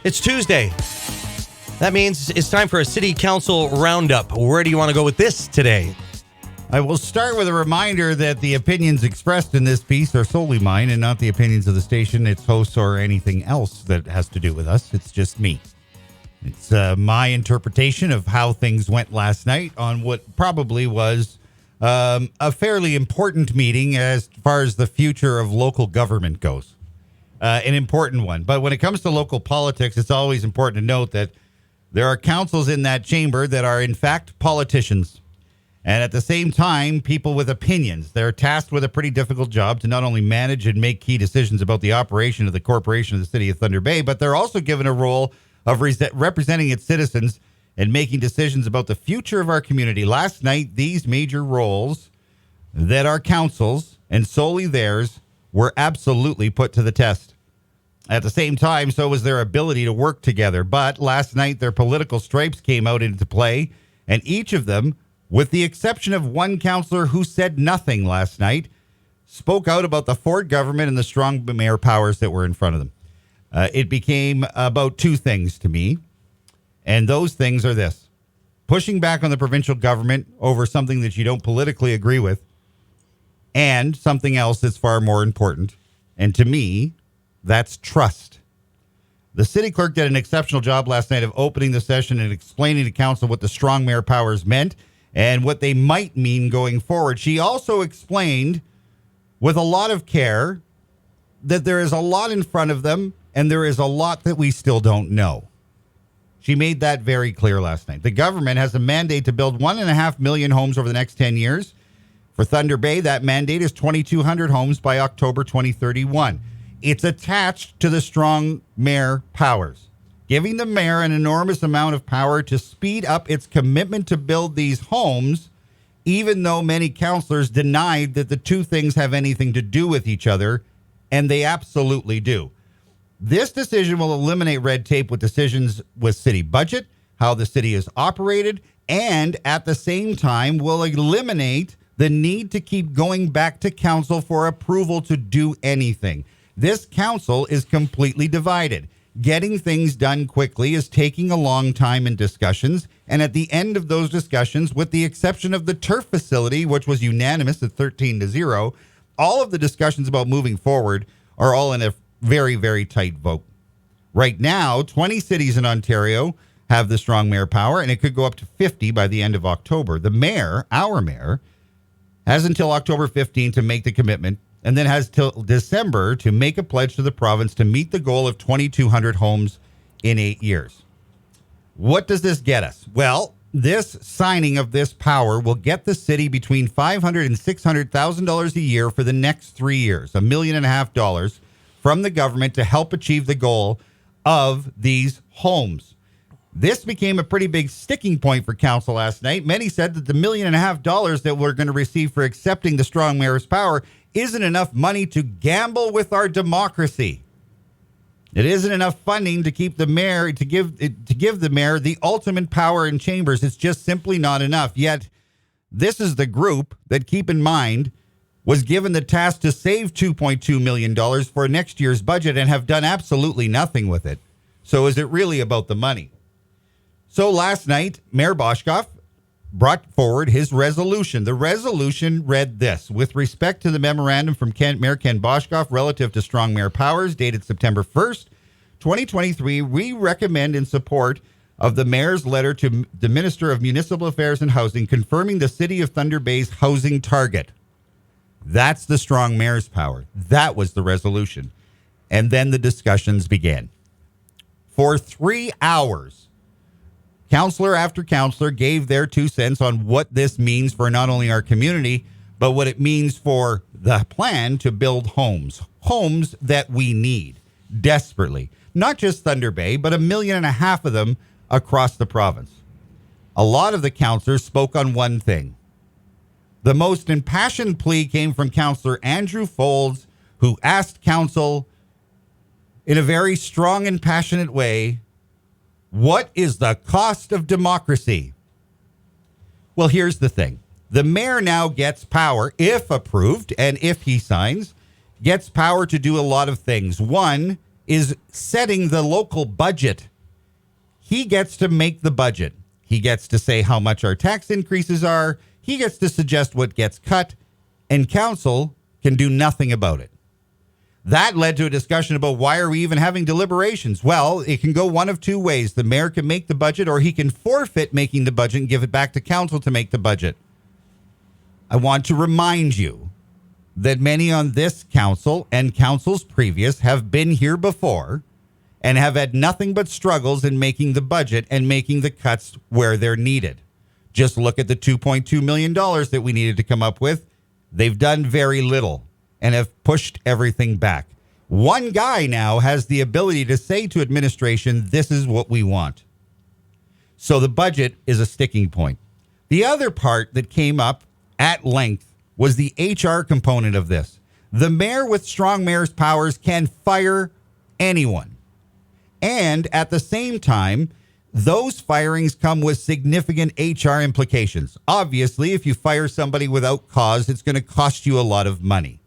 It's Tuesday. That means it's time for a city council roundup. Where do you want to go with this today? I will start with a reminder that the opinions expressed in this piece are solely mine and not the opinions of the station, its hosts, or anything else that has to do with us. It's just me. It's my interpretation of how things went last night on what probably was a fairly important meeting as far as the future of local government goes. An important one. But when it comes to local politics, it's always important to note that there are councils in that chamber that are, in fact, politicians. And at the same time, people with opinions. They're tasked with a pretty difficult job to not only manage and make key decisions about the operation of the corporation of the city of Thunder Bay, but they're also given a role of representing its citizens and making decisions about the future of our community. Last night, these major roles that are councils and solely theirs were absolutely put to the test. At the same time, so was their ability to work together. But last night, their political stripes came out into play, and each of them, with the exception of one councillor who said nothing last night, spoke out about the Ford government and the strong mayor powers that were in front of them. It became about two things to me, and those things are this. Pushing back on the provincial government over something that you don't politically agree with, and something else that's far more important, and to me, that's trust. The city clerk did an exceptional job last night of opening the session and explaining to council what the strong mayor powers meant and what they might mean going forward. She also explained with a lot of care that there is a lot in front of them and there is a lot that we still don't know. She made that very clear last night. The government has a mandate to build 1.5 million homes over the next 10 years. For Thunder Bay, that mandate is 2,200 homes by October 2031. It's attached to the strong mayor powers, giving the mayor an enormous amount of power to speed up its commitment to build these homes, even though many councillors denied that the two things have anything to do with each other, and they absolutely do. This decision will eliminate red tape with decisions with city budget, how the city is operated, and at the same time will eliminate the need to keep going back to council for approval to do anything. This council is completely divided. Getting things done quickly is taking a long time in discussions, and at the end of those discussions, with the exception of the turf facility, which was unanimous at 13-0, all of the discussions about moving forward are all in a very, very tight vote. Right now, 20 cities in Ontario have the strong mayor power, and it could go up to 50 by the end of October. The mayor, our mayor, has until October 15 to make the commitment, and then has till December to make a pledge to the province to meet the goal of 2,200 homes in 8 years. What does this get us? Well, this signing of this power will get the city between $500,000 and $600,000 a year for the next 3 years, $1.5 million from the government to help achieve the goal of these homes. This became a pretty big sticking point for council last night. Many said that the $1.5 million that we're going to receive for accepting the strong mayor's power isn't enough money to gamble with our democracy. It isn't enough funding to keep the mayor to give the mayor the ultimate power in chambers. It's just simply not enough. Yet, this is the group that, keep in mind, was given the task to save $2.2 million for next year's budget and have done absolutely nothing with it. So is it really about the money? So last night, Mayor Boshcoff brought forward his resolution. The resolution read this: with respect to the memorandum from Mayor Ken Boshcoff relative to strong mayor powers dated September 1st, 2023, we recommend in support of the mayor's letter to the Minister of Municipal Affairs and Housing confirming the City of Thunder Bay's housing target. That's the strong mayor's power. That was the resolution. And then the discussions began. For 3 hours, councillor after councillor gave their 2 cents on what this means for not only our community, but what it means for the plan to build homes. Homes that we need desperately. Not just Thunder Bay, but 1.5 million of them across the province. A lot of the councillors spoke on one thing. The most impassioned plea came from Councillor Andrew Folds, who asked council in a very strong and passionate way, what is the cost of democracy? Well, here's the thing. The mayor now gets power, if approved and if he signs, gets power to do a lot of things. One, is setting the local budget. He gets to make the budget. He gets to say how much our tax increases are. He gets to suggest what gets cut, and council can do nothing about it. That led to a discussion about why are we even having deliberations? Well, it can go one of two ways. The mayor can make the budget, or he can forfeit making the budget and give it back to council to make the budget. I want to remind you that many on this council and councils previous have been here before and have had nothing but struggles in making the budget and making the cuts where they're needed. Just look at the $2.2 million that we needed to come up with. They've done very little and have pushed everything back. One guy now has the ability to say to administration, this is what we want. So the budget is a sticking point. The other part that came up at length was the HR component of this. The mayor with strong mayor's powers can fire anyone. And at the same time, those firings come with significant HR implications. Obviously, if you fire somebody without cause, it's going to cost you a lot of money.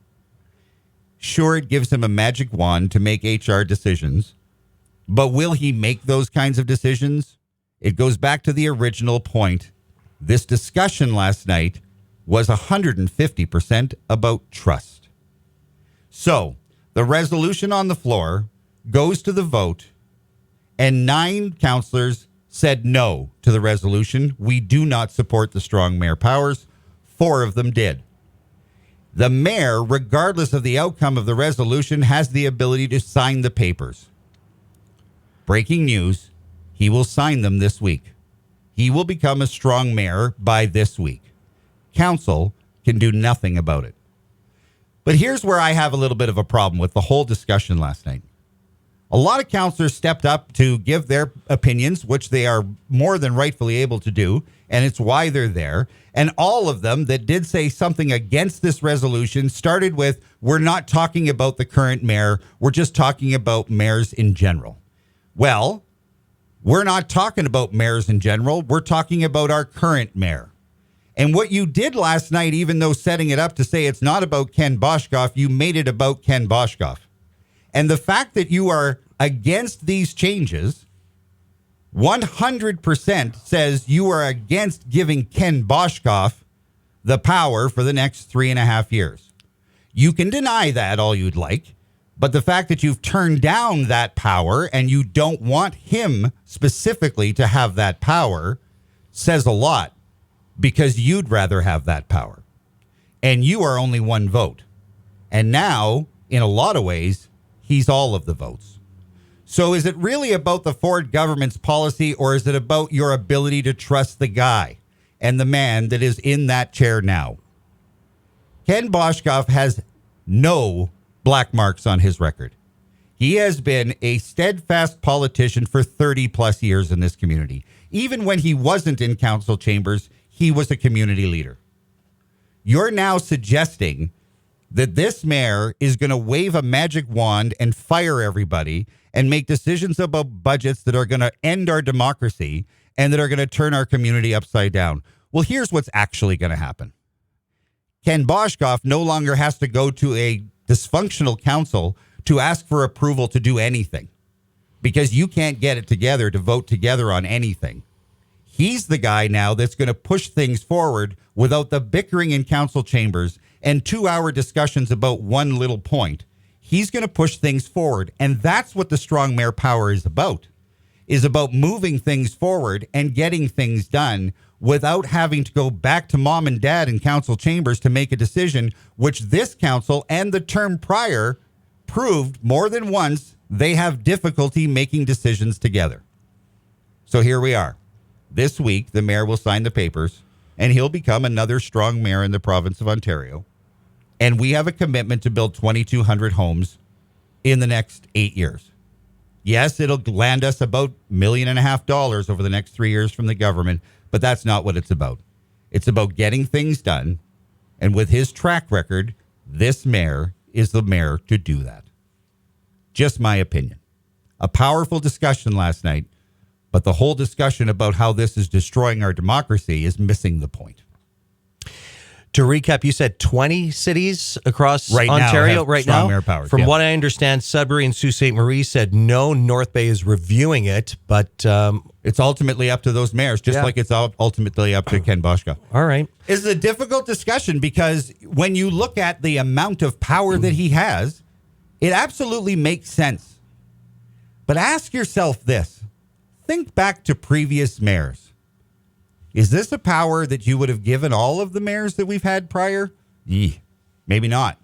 Sure, it gives him a magic wand to make HR decisions, but will he make those kinds of decisions? It goes back to the original point. This discussion last night was 150% about trust. So, the resolution on the floor goes to the vote, and 9 councillors said no to the resolution. We do not support the strong mayor powers. 4 of them did. The mayor, regardless of the outcome of the resolution, has the ability to sign the papers. Breaking news, he will sign them this week. He will become a strong mayor by this week. Council can do nothing about it. But here's where I have a little bit of a problem with the whole discussion last night. A lot of councillors stepped up to give their opinions, which they are more than rightfully able to do, and it's why they're there. And all of them that did say something against this resolution started with, we're not talking about the current mayor, we're just talking about mayors in general. Well, we're not talking about mayors in general, we're talking about our current mayor. And what you did last night, even though setting it up to say it's not about Ken Boshcoff, you made it about Ken Boshcoff. And the fact that you are against these changes 100% says you are against giving Ken Boshcoff the power for the next 3.5 years. You can deny that all you'd like, but the fact that you've turned down that power and you don't want him specifically to have that power says a lot, because you'd rather have that power. And you are only one vote. And now, in a lot of ways, he's all of the votes. So is it really about the Ford government's policy, or is it about your ability to trust the guy and the man that is in that chair now? Ken Boshcoff has no black marks on his record. He has been a steadfast politician for 30 plus years in this community. Even when he wasn't in council chambers, he was a community leader. You're now suggesting that this mayor is going to wave a magic wand and fire everybody and make decisions about budgets that are going to end our democracy and that are going to turn our community upside down. Well, here's what's actually going to happen. Ken Boshcoff no longer has to go to a dysfunctional council to ask for approval to do anything, because you can't get it together to vote together on anything. He's the guy now that's going to push things forward without the bickering in council chambers and 2-hour discussions about one little point. He's going to push things forward. And that's what the strong mayor power is about moving things forward and getting things done without having to go back to mom and dad in council chambers to make a decision, which this council and the term prior proved more than once they have difficulty making decisions together. So here we are. This week, the mayor will sign the papers, and he'll become another strong mayor in the province of Ontario. And we have a commitment to build 2,200 homes in the next 8 years. Yes, it'll land us about $1.5 million over the next 3 years from the government, but that's not what it's about. It's about getting things done. And with his track record, this mayor is the mayor to do that. Just my opinion. A powerful discussion last night, but the whole discussion about how this is destroying our democracy is missing the point. To recap, you said 20 cities across Right now Ontario have right strong now. mayor powers, From yeah. what I understand, Sudbury and Sault Ste. Marie said no. North Bay is reviewing it, but It's ultimately up to those mayors, just Yeah. like it's ultimately up to Ken Boshcoff. all right. It's a difficult discussion because when you look at the amount of power that he has, it absolutely makes sense. But ask yourself this. Think back to previous mayors. Is this a power that you would have given all of the mayors that we've had prior? Maybe not.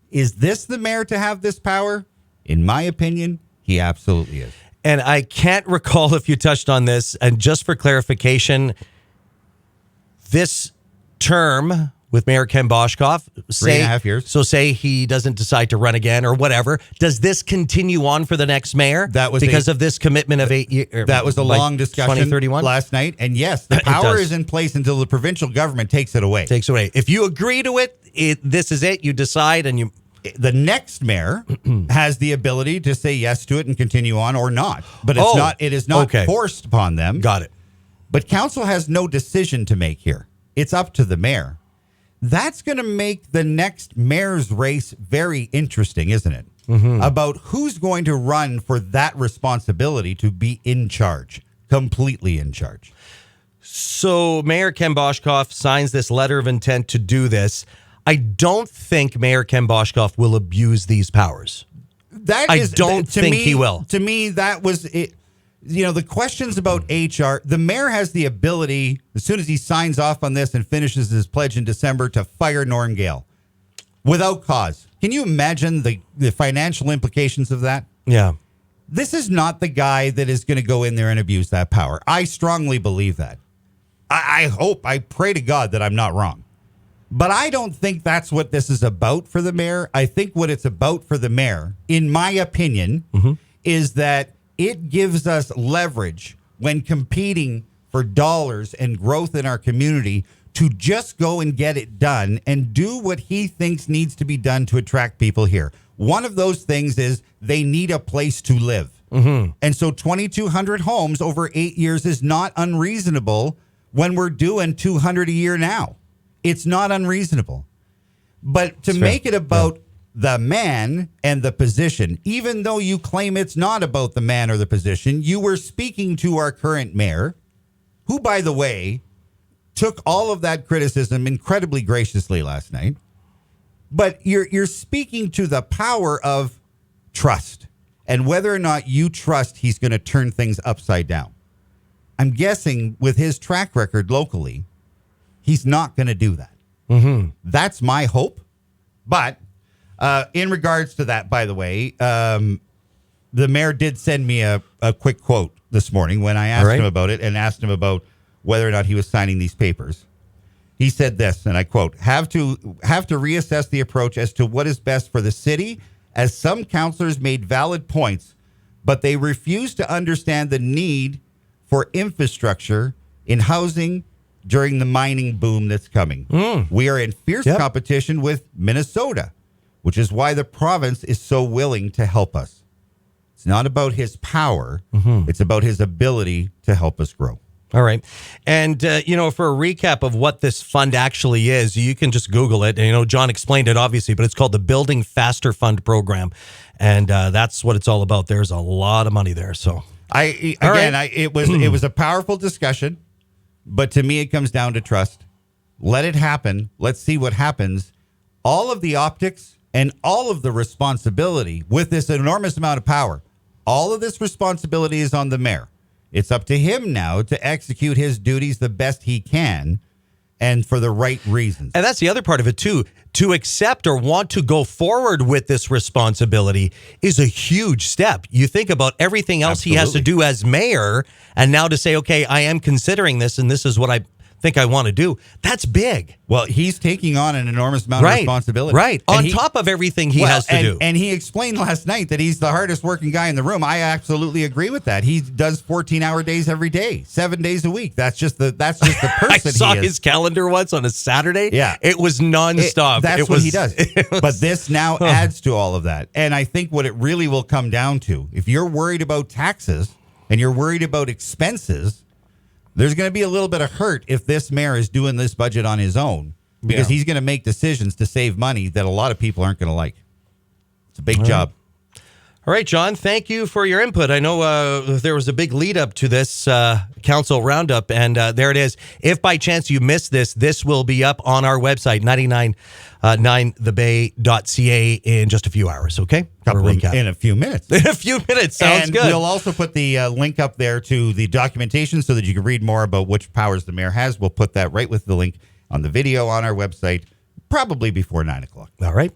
Is this the mayor to have this power? In my opinion, he absolutely is. And I can't recall if you touched on this. And just for clarification, this term with Mayor Ken Boshcoff, 3.5 years. So say he doesn't decide to run again or whatever. Does this continue on for the next mayor? That was because of this commitment of 8 years. That was a long discussion 2031 last night. And yes, the power does. is in place until the provincial government takes it away. Takes away. If you agree to it, this is it. You decide and you. The next mayor has the ability to say yes to it and continue on or not. But it's not. It is not okay. forced upon them. Got it. But council has no decision to make here. It's up to the mayor. That's going to make the next mayor's race very interesting, isn't it? About who's going to run for that responsibility to be in charge, completely in charge. So Mayor Ken Boshcoff signs this letter of intent to do this. I don't think Mayor Ken Boshcoff will abuse these powers. I don't think he will. To me, that was it. You know, the questions about HR, the mayor has the ability, as soon as he signs off on this and finishes his pledge in December, to fire Norm Gale without cause. Can you imagine the financial implications of that? Yeah. This is not the guy that is going to go in there and abuse that power. I strongly believe that. I pray to God that I'm not wrong. But I don't think that's what this is about for the mayor. I think what it's about for the mayor, in my opinion, is that it gives us leverage when competing for dollars and growth in our community to just go and get it done and do what he thinks needs to be done to attract people here. One of those things is they need a place to live. And so 2,200 homes over 8 years is not unreasonable when we're doing 200 a year now. It's not unreasonable. But to make it about the man and the position, even though you claim it's not about the man or the position, you were speaking to our current mayor, who, by the way, took all of that criticism incredibly graciously last night. But you're speaking to the power of trust and whether or not you trust he's going to turn things upside down. I'm guessing with his track record locally, he's not going to do that. That's my hope. But in regards to that, by the way, the mayor did send me a quick quote this morning when I asked him about it and asked him about whether or not he was signing these papers. He said this, and I quote, have to reassess the approach as to what is best for the city, as some councillors made valid points, but they refuse to understand the need for infrastructure in housing during the mining boom that's coming. We are in fierce competition with Minnesota, which is why the province is so willing to help us. It's not about his power. It's about his ability to help us grow. All right. And, for a recap of what this fund actually is, you can just Google it. And, John explained it, obviously, but it's called the Building Faster Fund Program. And that's what it's all about. There's a lot of money there. So, it was a powerful discussion, but to me, it comes down to trust. Let it happen. Let's see what happens. All of the optics and all of the responsibility with this enormous amount of power, all of this responsibility is on the mayor. It's up to him now to execute his duties the best he can and for the right reasons. And that's the other part of it, too. To accept or want to go forward with this responsibility is a huge step. You think about everything else he has to do as mayor, and now to say, okay, I am considering this, and this is what I think I want to do. That's big. Well, he's taking on an enormous amount of responsibility. Right. On top of everything he has to do. And he explained last night that he's the hardest working guy in the room. I absolutely agree with that. He does 14-hour days every day, 7 days a week. That's just the person I saw his calendar once on a Saturday. Yeah. It was nonstop. That's what he does. But this now adds to all of that. And I think what it really will come down to, if you're worried about taxes and you're worried about expenses, there's going to be a little bit of hurt if this mayor is doing this budget on his own. because Yeah. he's going to make decisions to save money that a lot of people aren't going to like. It's a big job. All right, John, thank you for your input. I know there was a big lead up to this council roundup, and there it is. If by chance you missed this will be up on our website, 999thebay.ca in just a few hours, okay? In a few minutes. In a few minutes. Sounds and good. We'll also put the link up there to the documentation so that you can read more about which powers the mayor has. We'll put that right with the link on the video on our website, probably before 9 o'clock. All right.